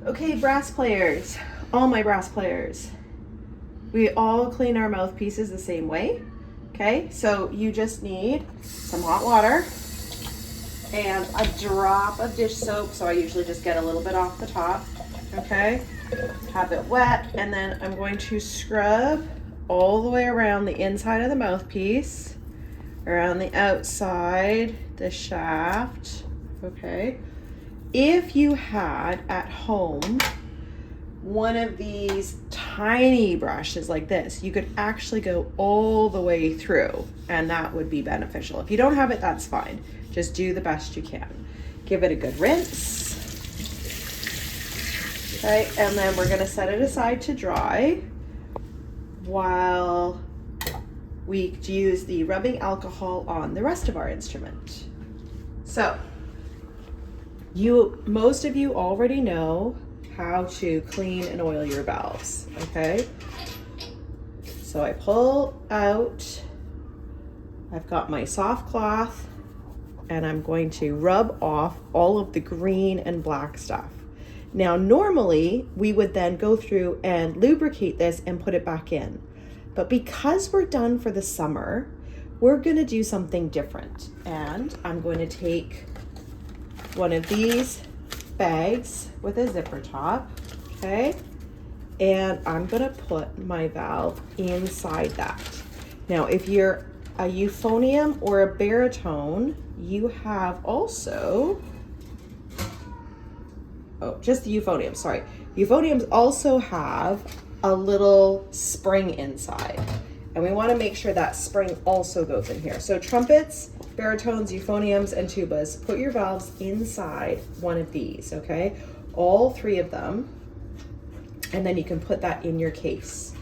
Okay, brass players, all my brass players, we all clean our mouthpieces the same way. Okay, so you just need some hot water and a drop of dish soap. So I usually just get a little bit off the top. Okay, have it wet, and then I'm going to scrub all the way around the inside of the mouthpiece, around the outside, the shaft. Okay, if you had at home one of these tiny brushes like this, you could actually go all the way through, and that would be beneficial. If you don't have it, that's fine. Just do the best you can. Give it a good rinse. Okay, and then we're gonna set it aside to dry while we use the rubbing alcohol on the rest of our instrument. So, most of you already know how to clean and oil your valves, okay? So I pull out, I've got my soft cloth, and I'm going to rub off all of the green and black stuff. Now, normally we would then go through and lubricate this and put it back in. But because we're done for the summer, we're gonna do something different. And I'm going to take one of these bags with a zipper top, okay? And I'm gonna put my valve inside that. Now, if you're a euphonium or a baritone, you have also, just the euphonium, sorry. Euphoniums also have a little spring inside, and we wanna make sure that spring also goes in here. So trumpets, baritones, euphoniums, and tubas, put your valves inside one of these, okay? All three of them, and then you can put that in your case.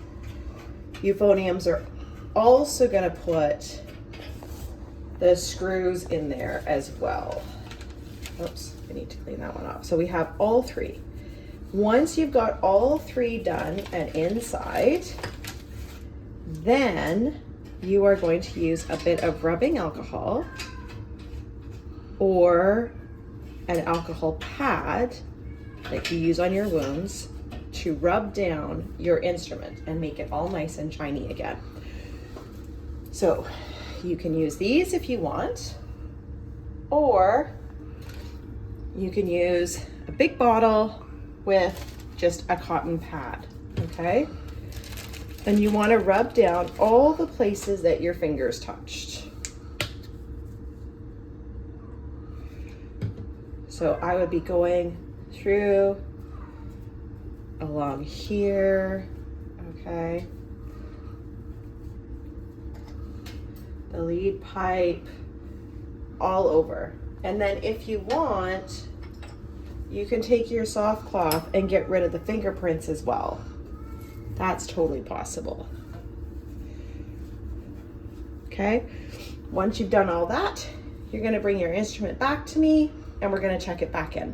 Euphoniums are also gonna put the screws in there as well. Oops, I need to clean that one off. So we have all three. Once you've got all three done and inside, then you are going to use a bit of rubbing alcohol or an alcohol pad that you use on your wounds to rub down your instrument and make it all nice and shiny again. So you can use these if you want, or you can use a big bottle with just a cotton pad, okay? And you want to rub down all the places that your fingers touched. So I would be going through along here, okay? The lead pipe, all over. And then if you want, you can take your soft cloth and get rid of the fingerprints as well. That's totally possible. Okay, once you've done all that, you're gonna bring your instrument back to me and we're gonna check it back in.